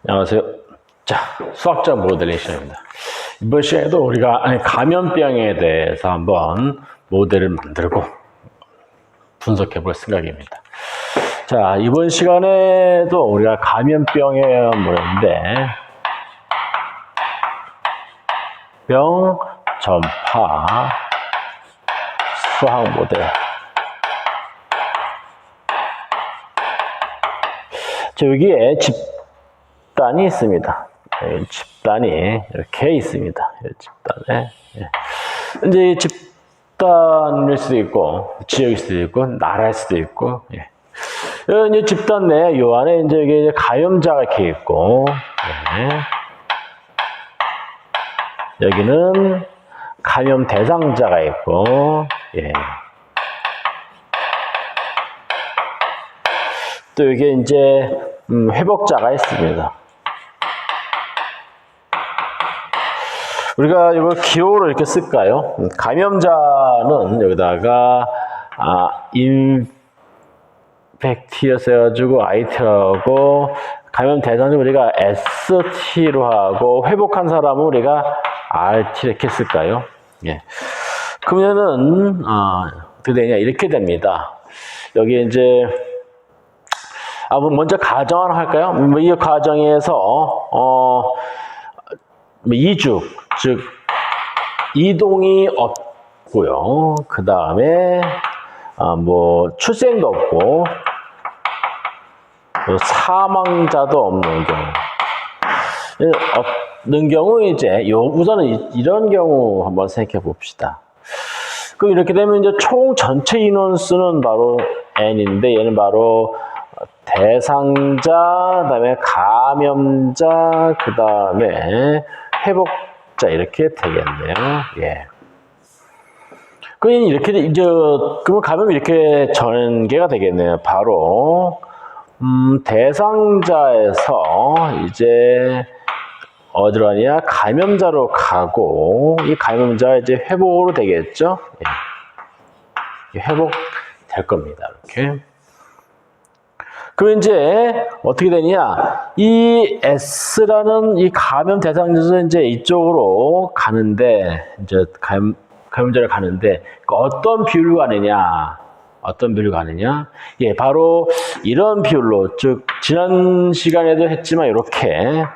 안녕하세요. 자, 수학자 모델링 시간입니다. 이번 시간에도 우리가 감염병에 대해서 한번 모델을 만들고 분석해 볼 생각입니다. 자, 이번 시간에도 우리가 감염병의 모델인데 병 전파 수학 모델. 자, 여기에 집단이 있습니다. 집단이 이렇게 있습니다. 집단에. 이제 집단일 수도 있고, 지역일 수도 있고, 나라일 수도 있고, 이제 집단 내, 요 안에 이제 여기 감염자가 이렇게 있고, 여기는 감염 대상자가 있고, 또 여기 이제 회복자가 있습니다. 우리가 이걸 기호로 이렇게 쓸까요? 감염자는 여기다가 인펙티어스 해가지고 IT라고, 감염 대상자 우리가 ST로 하고, 회복한 사람은 우리가 RT 이렇게 쓸까요? 그러면은 어떻게 되냐, 이렇게 됩니다. 여기 이제 먼저 가정 하나 할까요? 이 가정에서 이주, 즉 이동이 없고요. 그 다음에 출생도 없고 사망자도 없는 경우. 없는 경우 이제 우선은 이런 경우 한번 생각해 봅시다. 그럼 이렇게 되면 이제 총 전체 인원수는 바로 n인데, 얘는 바로 대상자, 그다음에 감염자, 그다음에 회복자 이렇게 되겠네요. 그럼 이렇게 이제 그러면 감염이 이렇게 전개가 되겠네요. 바로 대상자에서 이제 어디로 가냐, 감염자로 가고, 이 감염자가 이제 회복으로 되겠죠. 회복 될 겁니다. 이렇게. 그럼 이제 어떻게 되냐? 이 S라는 이 감염 대상자에서 이제 이쪽으로 가는데, 이제 감염자를 가는데, 어떤 비율로 가느냐? 어떤 비율로 가느냐? 바로 이런 비율로, 즉 지난 시간에도 했지만 이렇게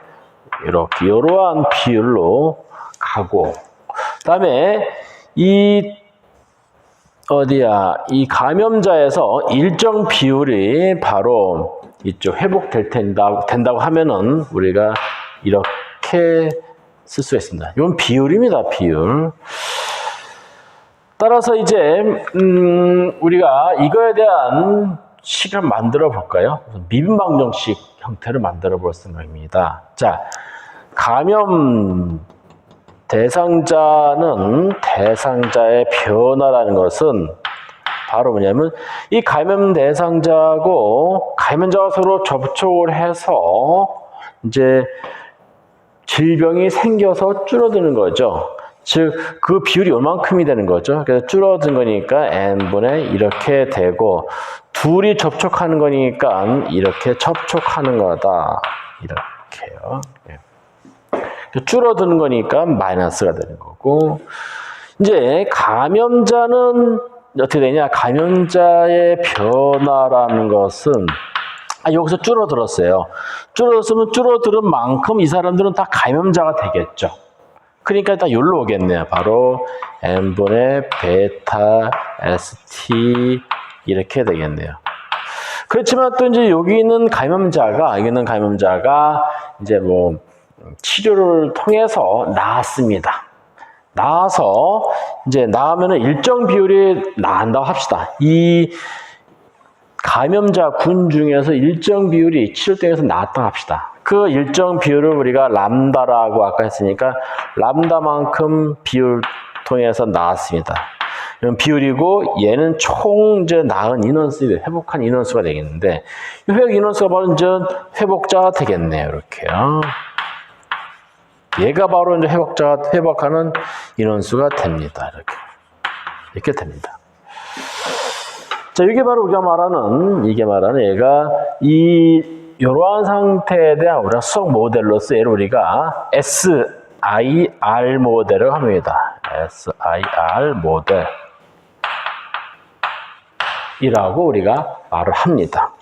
이러한 비율로 가고, 그다음에 이 이 감염자에서 일정 비율이 바로 이쪽 회복될 된다고 하면은 우리가 이렇게 쓸 수가 있습니다. 이건 비율입니다, 비율. 따라서 이제 우리가 이거에 대한 식을 만들어 볼까요? 미분방정식 형태를 만들어 볼 생각입니다. 자, 감염 대상자는 대상자의 변화라는 것은 바로 뭐냐면, 이 감염 대상자하고 감염자가 서로 접촉을 해서 이제 질병이 생겨서 줄어드는 거죠. 즉 그 비율이 요만큼이 되는 거죠. 그래서 줄어든 거니까 n분의 이렇게 되고, 둘이 접촉하는 거니까 이렇게 접촉하는 거다. 이렇게요. 줄어드는 거니까 마이너스가 되는 거고, 이제 감염자는 어떻게 되냐? 감염자의 변화라는 것은 여기서 줄어들었어요. 줄어들었으면 줄어들은 만큼 이 사람들은 다 감염자가 되겠죠. 그러니까 다 여기로 오겠네요. 바로 n분의 베타 st 이렇게 되겠네요. 그렇지만 또 이제 여기 있는 감염자가 이제 치료를 통해서 나았습니다. 나아서 이제 나으면은 일정 비율이 나은다고 합시다. 이 감염자 군 중에서 일정 비율이 치료통에서 나았다고 합시다. 그 일정 비율을 우리가 람다라고 아까 했으니까 람다만큼 비율 통해서 나았습니다. 이런 비율이고, 얘는 총 이제 나은 인원수, 회복한 인원수가 되겠는데, 이 회복 인원수가 바로 이제 회복자가 되겠네요. 이렇게요. 얘가 바로 이제 회복하는 인원수가 됩니다. 이렇게 됩니다. 자, 이게 바로 우리가 말하는, 얘가 이 이러한 상태에 대한 우리가 수석 모델로서 얘를 우리가 SIR 모델을 합니다. SIR 모델이라고 우리가 말을 합니다.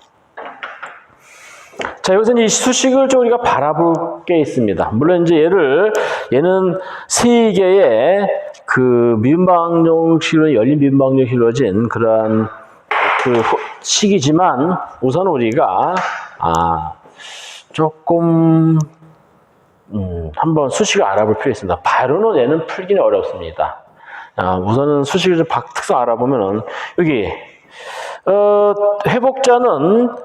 자, 여기서 이 수식을 좀 우리가 바라볼 게 있습니다. 물론 이제 얘는 세 개의 그 미분방정식으로 열린 미분방정식으로 이루어진 그러한 그 식이지만 우선 우리가 조금 한번 수식을 알아볼 필요 있습니다. 바로는 얘는 풀기는 어렵습니다. 우선은 수식을 좀 특성 알아보면은 여기 회복자는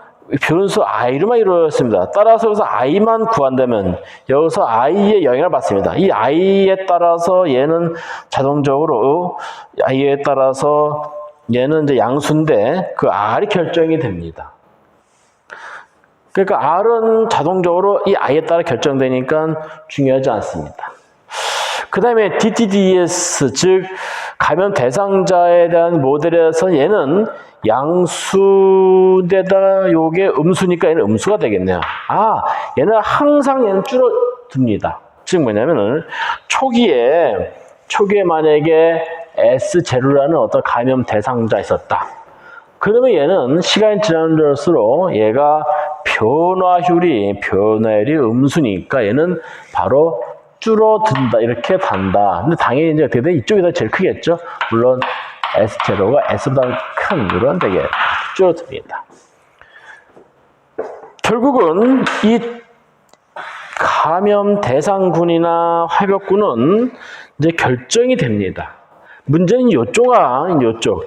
변수 i로만 이루어졌습니다. 따라서 여기서 i만 구한다면 여기서 i의 영향을 받습니다. 이 i에 따라서 얘는 자동적으로 i에 따라서 얘는 이제 양수인데 그 r이 결정이 됩니다. 그러니까 r은 자동적으로 이 i에 따라 결정되니까 중요하지 않습니다. 그 다음에 DTDS, 즉 감염 대상자에 대한 모델에서 얘는 양수에다 요게 음수니까 얘는 음수가 되겠네요. 얘는 항상 얘는 줄어듭니다. 즉 뭐냐면은 초기에 만약에 S0라는 어떤 감염 대상자 있었다. 그러면 얘는 시간이 지날수록 얘가 변화율이 음수니까 얘는 바로 줄어든다, 이렇게 단다. 근데 당연히 이제 대단히 이쪽이 제일 크겠죠. 물론 S0가 S보다 큰 이런 되게 줄어듭니다. 결국은 이 감염 대상군이나 회복군은 이제 결정이 됩니다. 문제는 요쪽,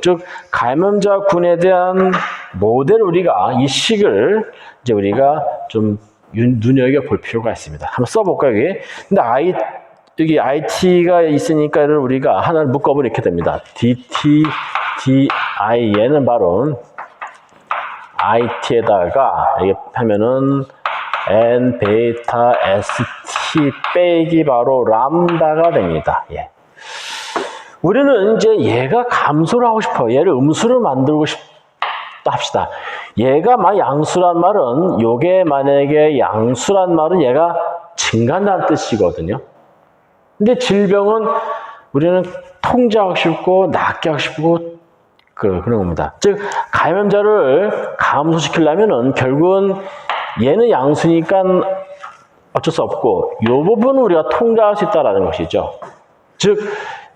즉 감염자군에 대한 모델 우리가 이 식을 이제 우리가 좀 눈여겨 볼 필요가 있습니다. 한번 써볼까요, 여기? 근데 여기 IT가 있으니까 우리가 하나를 묶어보면 이렇게 됩니다. DT, DI, 얘는 바로 IT에다가, 이게 하면은 N, 베이타, ST 빼기 바로 람다가 됩니다. 예. 우리는 이제 얘가 감소를 하고 싶어요. 얘를 음수를 만들고 싶다 합시다. 얘가 양수란 말은, 요게 만약에 양수란 말은 얘가 증가한다는 뜻이거든요. 근데 질병은 우리는 통제하고 싶고, 낫게 하고 싶고, 그런 겁니다. 즉, 감염자를 감소시키려면은 결국은 얘는 양수니까 어쩔 수 없고, 요 부분은 우리가 통제할 수 있다는 것이죠. 즉,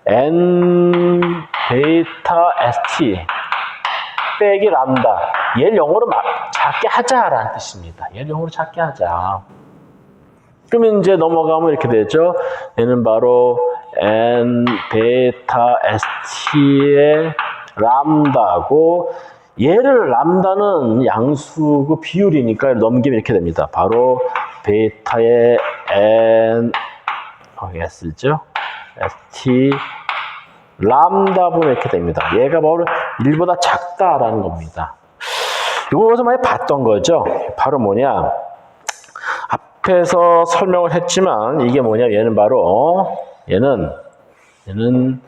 N, 베이타, ST 빼기 람다. 얘를 영어로 작게 하자라는 뜻입니다. 얘를 영어로 작게 하자. 그러면 이제 넘어가면 이렇게 되죠. 얘는 바로 N, 베이타, ST의 람다고, 얘를 람다는 양수고 비율이니까 넘기면 이렇게 됩니다. 바로 베이타의 N, S죠. ST, 람다 보면 이렇게 됩니다. 얘가 바로 1보다 작다라는 겁니다. 이거서 많이 봤던 거죠. 바로 뭐냐. 앞에서 설명을 했지만 이게 뭐냐. 얘는 바로 얘는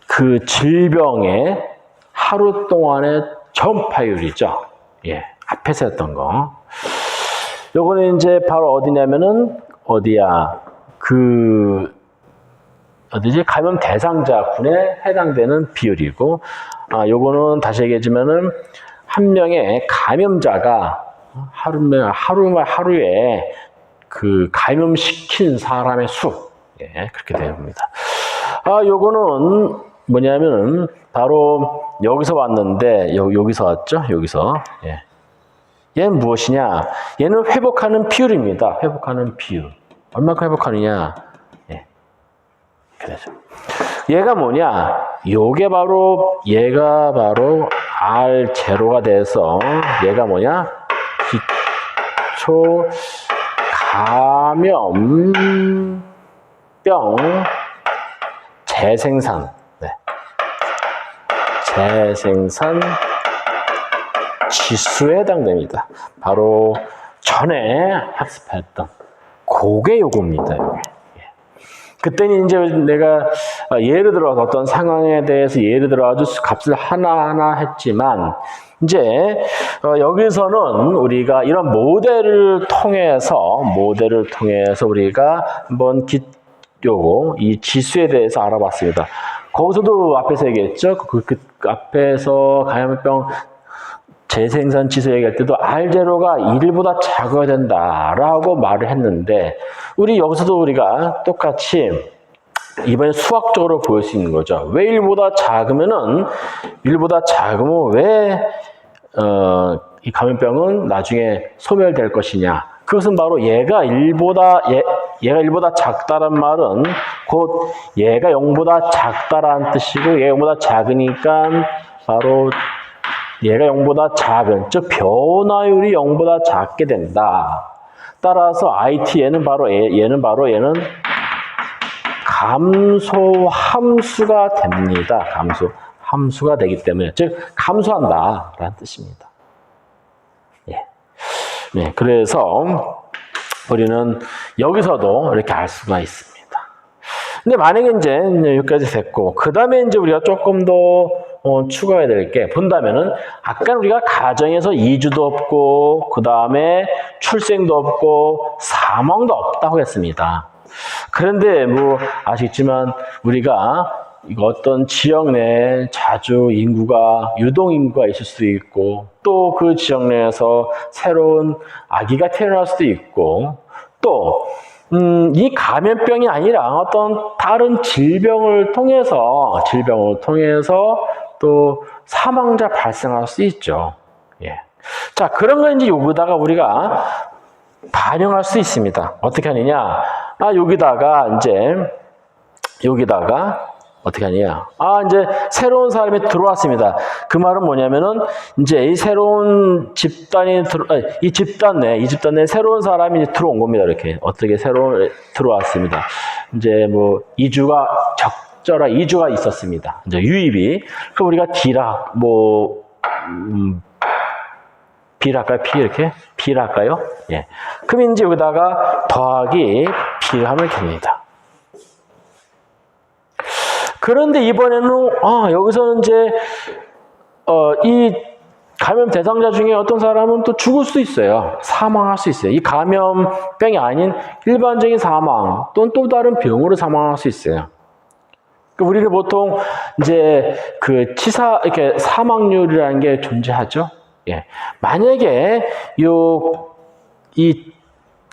그 질병의 하루 동안의 전파율이죠. 예, 앞에서 했던 거. 요거는 이제 바로 어디냐면은 어디지? 감염 대상자군에 해당되는 비율이고, 요거는 다시 얘기하자면은 한 명의 감염자가 하루에 그 감염시킨 사람의 수, 예, 그렇게 됩니다. 요거는 뭐냐면은 바로 여기서 왔는데, 여기서 왔죠? 여기서. 예. 얘는 무엇이냐? 얘는 회복하는 비율입니다. 회복하는 비율. 얼마큼 회복하느냐? 예. 그래서 얘가 뭐냐? 얘가 바로 R0가 돼서 얘가 뭐냐? 기초 감염병 재생산. 네. 재생산 지수에 해당됩니다. 바로 전에 학습했던 그게 요겁니다. 그때는 이제 내가 예를 들어서 어떤 상황에 대해서 예를 들어서 값을 하나하나 했지만, 이제 여기서는 우리가 이런 모델을 통해서 우리가 한번 이 지수에 대해서 알아봤습니다. 거기서도 앞에서 얘기했죠. 그 앞에서 감염병 재생산 지수 얘기할 때도 R0가 1보다 작아야 된다라고 말을 했는데, 우리 여기서도 우리가 똑같이 이번에 수학적으로 보일 수 있는 거죠. 왜 1보다 작으면 왜 이 감염병은 나중에 소멸될 것이냐? 그것은 바로 얘가 1보다 작다란 말은 곧 얘가 0보다 작다라는 뜻이고, 얘가 0보다 작으니까 바로 얘가 0보다 작은, 즉 변화율이 0보다 작게 된다. 따라서 IT에는 바로 얘는 감소 함수가 됩니다. 감소 함수가 되기 때문에, 즉 감소한다라는 뜻입니다. 예. 네, 그래서 우리는 여기서도 이렇게 알 수가 있습니다. 근데 만약에 이제 여기까지 됐고, 그 다음에 이제 우리가 조금 더 추가해야 될 게 본다면은, 아까 우리가 가정에서 이주도 없고, 그 다음에 출생도 없고, 사망도 없다고 했습니다. 그런데 뭐 아시겠지만 우리가 어떤 지역 내에 자주 유동 인구가 있을 수도 있고, 또 그 지역 내에서 새로운 아기가 태어날 수도 있고, 또 이 감염병이 아니라 어떤 다른 질병을 통해서 또 사망자 발생할 수 있죠. 예. 자, 그런 거 이제 여기다가 우리가 반영할 수 있습니다. 어떻게 하느냐? 여기다가 어떻게 하느냐? 이제 새로운 사람이 들어왔습니다. 그 말은 뭐냐면은, 이제 이 새로운 이 집단 내에 새로운 사람이 이제 들어온 겁니다. 이렇게. 어떻게 들어왔습니다. 이제 뭐, 적절한 이주가 있었습니다. 이제 유입이. 그럼 우리가 B를 할까요? B를 할까요? 예. 그럼 이제 여기다가 더하기 B를 하면 됩니다. 그런데 이번에는, 여기서는 이제, 이 감염 대상자 중에 어떤 사람은 또 죽을 수도 있어요. 사망할 수 있어요. 이 감염병이 아닌 일반적인 사망, 또는 또 다른 병으로 사망할 수 있어요. 우리는 보통 이제 이렇게 사망률이라는 게 존재하죠. 예. 만약에 이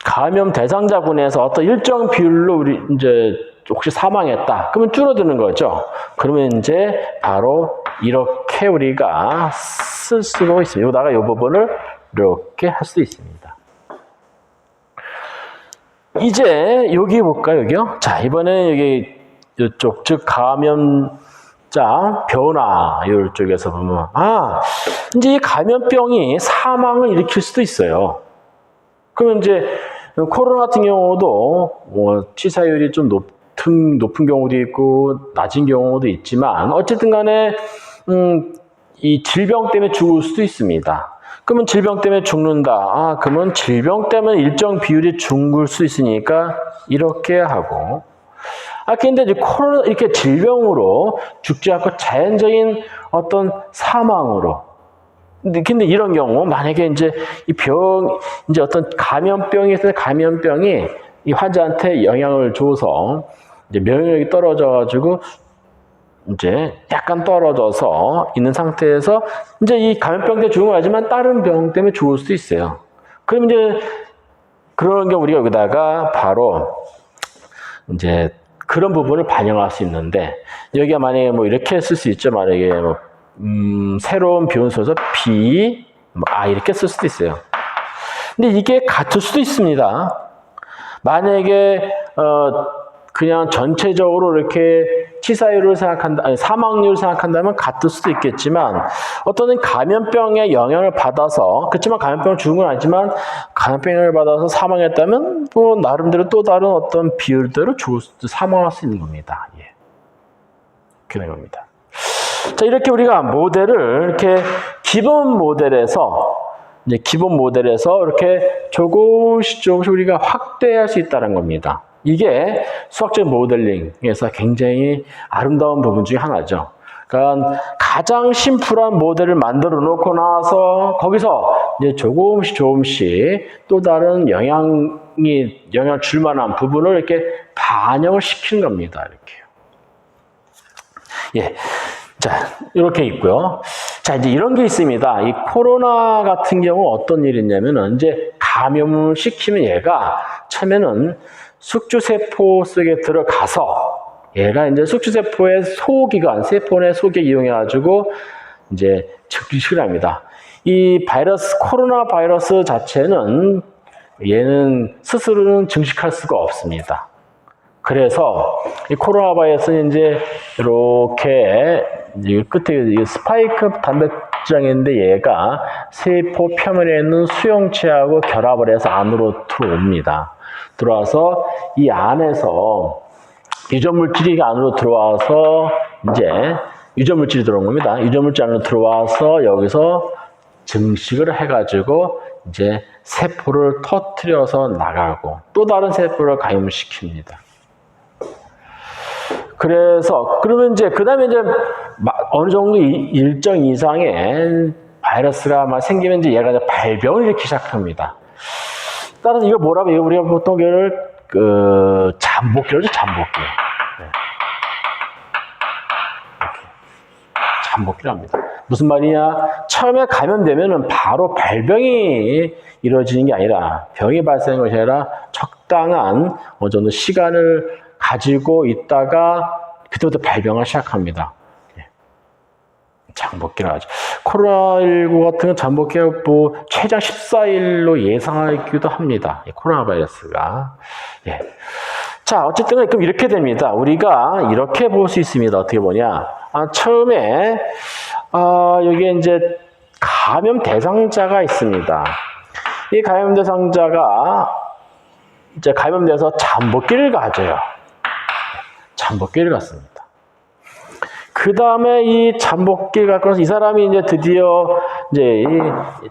감염 대상자군에서 어떤 일정 비율로 우리 이제 혹시 사망했다. 그러면 줄어드는 거죠. 그러면 이제 바로 이렇게 우리가 쓸 수가 있습니다. 여기다가 이 부분을 이렇게 할 수 있습니다. 이제 여기 볼까요? 여기요? 자, 이번에는 이쪽, 즉 감염자 변화율 쪽에서 보면, 이제 이 감염병이 사망을 일으킬 수도 있어요. 그러면 이제 코로나 같은 경우도 치사율이 좀 높은 경우도 있고 낮은 경우도 있지만, 어쨌든 간에 이 질병 때문에 죽을 수도 있습니다. 그러면 질병 때문에 죽는다. 그러면 질병 때문에 일정 비율이 죽을 수 있으니까 이렇게 하고, 근데 이제 코로나 이렇게 질병으로 죽지 않고 자연적인 어떤 사망으로. 근데 이런 경우 만약에 이제 이제 어떤 감염병이 이 환자한테 영향을 줘서 이제 면역력이 떨어져가지고 이제 약간 떨어져서 있는 상태에서 이제 이 감염병 때문에 죽은 거 하지만 다른 병 때문에 죽을 수도 있어요. 그럼 이제 그런 경우 우리가 여기다가 바로 이제 그런 부분을 반영할 수 있는데, 여기가 만약에 뭐 이렇게 쓸 수 있죠. 만약에 뭐 새로운 변수에서 B, 이렇게 쓸 수도 있어요. 근데 이게 같을 수도 있습니다. 만약에 그냥 전체적으로 이렇게 치사율을 사망률을 생각한다면 같을 수도 있겠지만, 어떤 감염병의 영향을 받아서, 그렇지만 감염병을 죽은 건 아니지만 감염병을 받아서 사망했다면 뭐 나름대로 또 다른 어떤 비율대로 사망할 수 있는 겁니다. 예. 그런 겁니다. 자, 이렇게 우리가 모델을 이렇게 기본 모델에서 이렇게 조금씩 우리가 확대할 수 있다는 겁니다. 이게 수학적 모델링에서 굉장히 아름다운 부분 중에 하나죠. 그러니까 가장 심플한 모델을 만들어 놓고 나서 거기서 이제 조금씩 또 다른 영향을 줄 만한 부분을 이렇게 반영을 시키는 겁니다. 이렇게요. 예. 자, 이렇게 있고요. 자, 이제 이런 게 있습니다. 이 코로나 같은 경우 어떤 일이 있냐면은 이제 감염을 시키면 얘가 처음에는 숙주세포 속에 들어가서 얘가 이제 숙주세포의 소기관, 세포 내 소기 이용해가지고 이제 증식을 합니다. 이 바이러스, 코로나 바이러스 자체는 얘는 스스로는 증식할 수가 없습니다. 그래서 이 코로나 바이러스는 이제 이렇게 끝에 스파이크 단백질형인데 얘가 세포 표면에 있는 수용체하고 결합을 해서 안으로 들어옵니다. 들어와서 이 안에서 유전물질이 안으로 들어와서 이제 유전물질이 들어온 겁니다. 유전물질 안으로 들어와서 여기서 증식을 해가지고 이제 세포를 터뜨려서 나가고 또 다른 세포를 감염시킵니다. 그래서 그러면 이제 그다음에 이제 어느 정도 일정 이상의 바이러스가 막 생기면 이제 얘가 이제 발병을 일으키기 시작합니다. 따라서 이거 뭐라고 이거 우리가 보통 이걸 잠복기라죠, 잠복기. 네. 잠복기랍니다. 무슨 말이냐? 처음에 감염되면은 바로 발병이 이루어지는 게 아니라 병이 발생한 것이 아니라 적당한 어느 정도 시간을 가지고 있다가 그때부터 발병을 시작합니다. 잠복기라 하죠. 코로나19 같은 건 잠복기가 뭐 최장 14일로 예상하기도 합니다. 코로나 바이러스가. 예. 자, 어쨌든 그럼 이렇게 됩니다. 우리가 이렇게 볼 수 있습니다. 어떻게 보냐? 처음에 여기에 이제 감염 대상자가 있습니다. 이 감염 대상자가 이제 감염돼서 잠복기를 가져요. 잠복기를 갔습니다. 그 다음에 이 잠복기를 갖고 이 사람이 이제 드디어 이제 이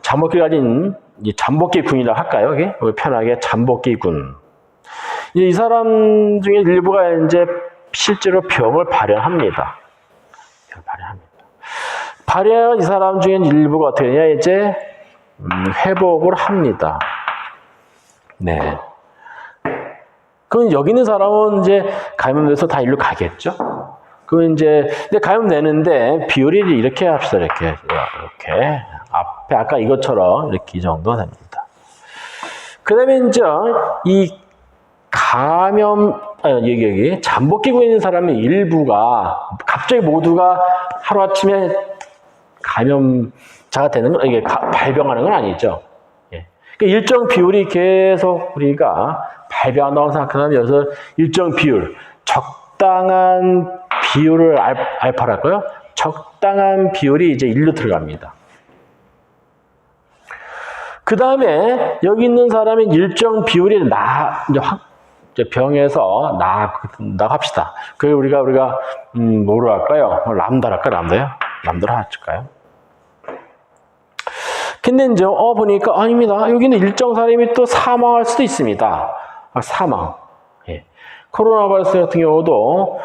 잠복기를 가진 이 잠복기군이라 할까요? 이게 편하게 잠복기군. 이 사람 중에 일부가 이제 실제로 병을 발현합니다. 발현한 이 사람 중에 일부가 어떻게 되냐 이제 회복을 합니다. 네. 그럼 여기 있는 사람은 이제 감염돼서 다 일로 가겠죠? 그럼 이제, 근데 감염되는데 비율이 이렇게 합시다. 이렇게. 앞에 아까 이것처럼 이렇게 이 정도 됩니다. 그 다음에 이제 이 여기 잠복기고 있는 사람의 일부가 갑자기 모두가 하루아침에 감염자가 되는 건, 이게 발병하는 건 아니죠. 예. 그러니까 일정 비율이 계속 우리가 발병한다고 생각하면 여기서 일정 비율, 적당한 비율을 알파랄까요? 적당한 비율이 이제 1로 들어갑니다. 그 다음에 여기 있는 사람이 일정 비율이 이제 병에서 나갑시다. 그래서 우리가 뭐로 할까요? 람다로 할까요? 람다로 할까요? 근데 이제 보니까 아닙니다. 여기는 일정 사람이 또 사망할 수도 있습니다. 사망. 예. 코로나 바이러스 같은 경우도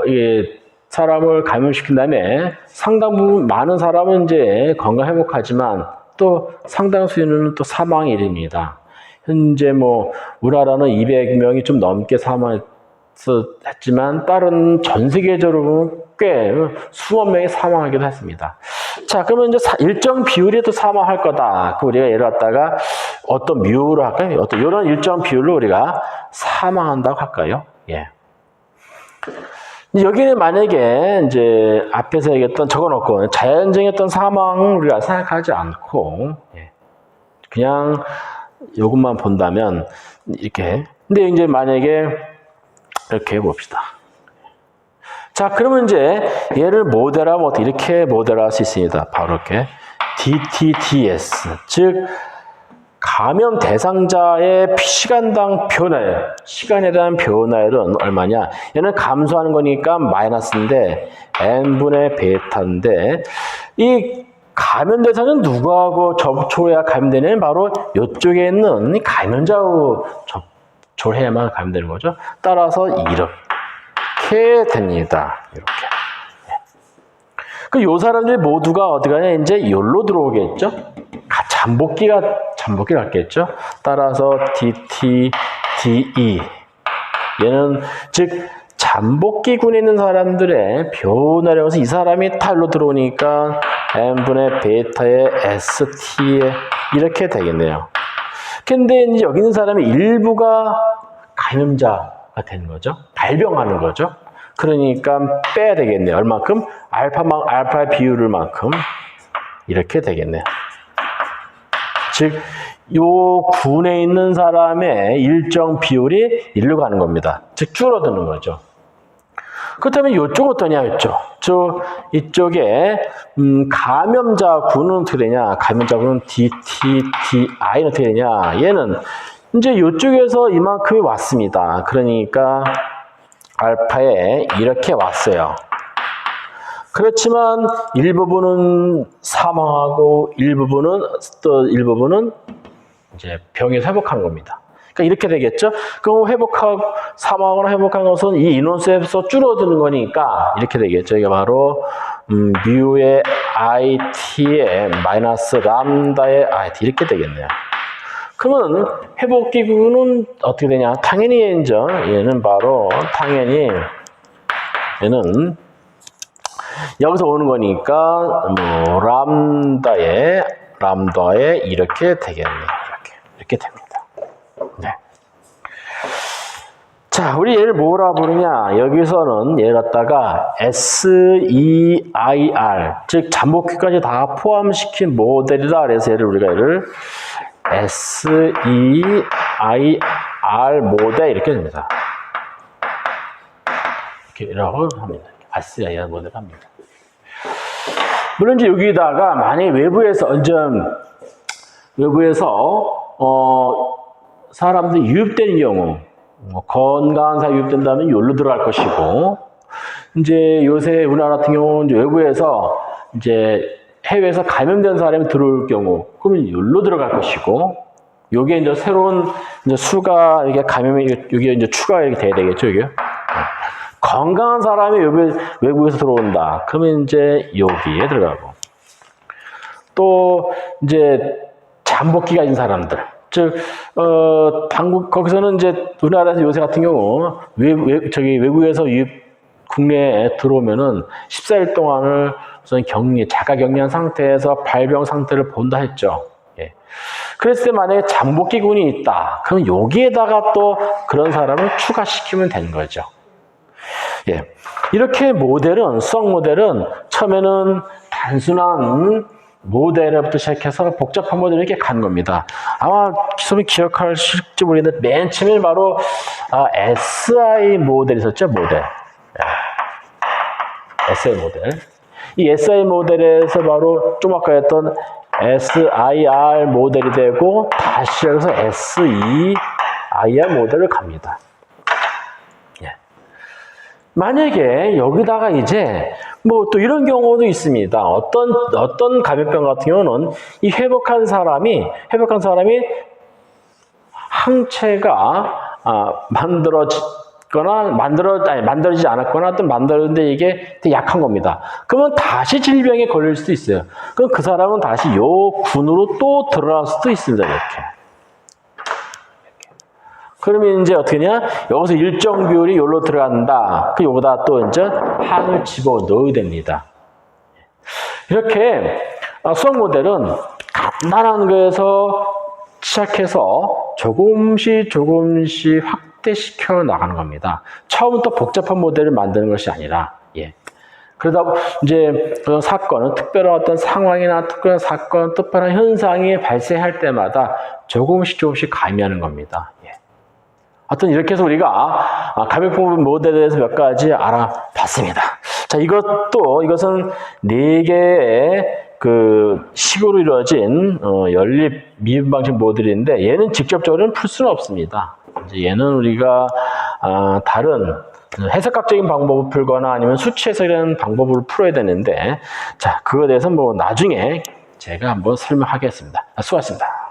이게 사람을 감염시킨 다음에 상당 부분 많은 사람은 이제 건강 회복하지만 또 상당수는 또 사망에 이릅니다. 현재 뭐 우리나라는 200명이 좀 넘게 사망했지만 다른 전 세계적으로 꽤 수만 명이 사망하기도 했습니다. 자, 그러면 이제 일정 비율이 또 사망할 거다. 그 우리가 예를 갖다가 어떤 뮤로 할까요? 어떤 이런 일정 비율로 우리가 사망한다고 할까요? 예. 여기는 만약에 이제 앞에서 얘기했던 적어놓고 자연적인 어떤 사망을 우리가 생각하지 않고 그냥 이것만 본다면 이렇게. 근데 이제 만약에 이렇게 해봅시다. 자, 그러면 이제 얘를 모델하면 이렇게 모델할 수 있습니다. 바로 이렇게 DTDS, 즉 감염 대상자의 시간당 변화율, 시간에 대한 변화율은 얼마냐? 얘는 감소하는 거니까 마이너스인데 n분의 베타인데 이 감염 대상은 누구하고 접촉해야 감염되냐면 바로 이쪽에 있는 감염자하고 조회만 가면 되는 거죠. 따라서 이렇게 됩니다. 이렇게. 그 요 사람들이 모두가 어디 가냐? 이제 여기로 들어오겠죠? 잠복기가 갔겠죠? 따라서 DT, DE. 얘는 즉 잠복기군에 있는 사람들의 변화량에서 이 사람이 탈로 들어오니까 n분의 베타의 ST에 이렇게 되겠네요. 근데 이제 여기 있는 사람이 일부가 감염자가 되는 거죠. 발병하는 거죠. 그러니까 빼야 되겠네요. 얼마큼? 알파의 비율을만큼 이렇게 되겠네요. 즉, 요 군에 있는 사람의 일정 비율이 1로 가는 겁니다. 즉, 줄어드는 거죠. 그렇다면 이쪽 어떠냐 했죠? 이쪽에 감염자 군은 어떻게 되냐? 감염자 군은 DTDI는 어떻게 되냐? 얘는 이제 이쪽에서 이만큼이 왔습니다. 그러니까 알파에 이렇게 왔어요. 그렇지만 일부분은 사망하고 일부분은 이제 병에서 회복하는 겁니다. 그러니까 이렇게 되겠죠? 그럼 사망하거나 회복하는 것은 이 인원수에서 줄어드는 거니까 이렇게 되겠죠. 이게 바로 뮤의 IT에 마이너스 람다의 IT 이렇게 되겠네요. 그러면 회복기구는 어떻게 되냐? 당연히 얘는 바로 얘는 여기서 오는 거니까 람다에 이렇게 되겠네요. 이렇게 됩니다. 네. 자, 우리 얘를 뭐라 부르냐? 여기서는 얘 갖다가 SEIR, 즉 잠복기까지 다 포함시킨 모델이다. 그래서 우리가 얘를 SEIR 모델 이렇게 됩니다. 이렇게라고 합니다. SEIR 모델 합니다. 물론 이제 여기다가 만약에 외부에서 사람들이 유입되는 경우, 건강한 사람 유입된다면 여기로 들어갈 것이고, 이제 요새 우리나라 같은 경우는 이제 외부에서 이제 해외에서 감염된 사람이 들어올 경우, 그러면 여기로 들어갈 것이고, 요게 이제 새로운 이제 수가 이게 감염이 여기 이제 추가가 이렇게 돼야 되겠죠, 이게. 건강한 사람이 외부에서 들어온다. 그러면 이제 여기에 들어가고. 또 이제 잠복기가 있는 사람들. 즉, 거기서는 이제 우리나라에서 요새 같은 경우 외국에서 국내에 들어오면은 14일 동안을 우선 자가 격리한 상태에서 발병 상태를 본다 했죠. 예. 그랬을 때 만약에 잠복기군이 있다. 그럼 여기에다가 또 그런 사람을 추가시키면 되는 거죠. 예. 이렇게 수학 모델은 처음에는 단순한 모델부터 시작해서 복잡한 모델을 이렇게 간 겁니다. 아마 기억하실지 모르겠는데 맨 처음에 바로 SI 모델이 있었죠, 모델. SI 모델. 이 SI 모델에서 바로 좀 아까 했던 SIR 모델이 되고 다시 여기서 SEIR 모델을 갑니다. 만약에 여기다가 이제 또 이런 경우도 있습니다. 어떤 감염병 같은 경우는 이 회복한 사람이 항체가 만들어지지 않았거나 또 만들었는데 이게 되게 약한 겁니다. 그러면 다시 질병에 걸릴 수도 있어요. 그럼 그 사람은 다시 요 군으로 또 들어갈 수도 있습니다. 이렇게. 그러면 이제 어떻게냐? 여기서 일정 비율이 여기로 들어간다. 그 요거다 또 이제 항을 집어 넣어야 됩니다. 이렇게 수학 모델은 간단한 거에서 시작해서 조금씩 확대시켜 나가는 겁니다. 처음부터 복잡한 모델을 만드는 것이 아니라, 그러다 이제 그런 사건은 특별한 어떤 상황이나 특별한 사건, 특별한 현상이 발생할 때마다 조금씩 가미하는 겁니다. 하여튼 이렇게 해서 우리가 감염병 모델에 대해서 몇 가지 알아봤습니다. 자, 이것은 4개의 그 식으로 이루어진 연립 미분 방식 모델인데 얘는 직접적으로는 풀 수는 없습니다. 이제 얘는 우리가 다른 해석학적인 방법을 풀거나 아니면 수치 해석이라는 방법으로 풀어야 되는데, 자, 그거에 대해서 나중에 제가 한번 설명하겠습니다. 수고하셨습니다.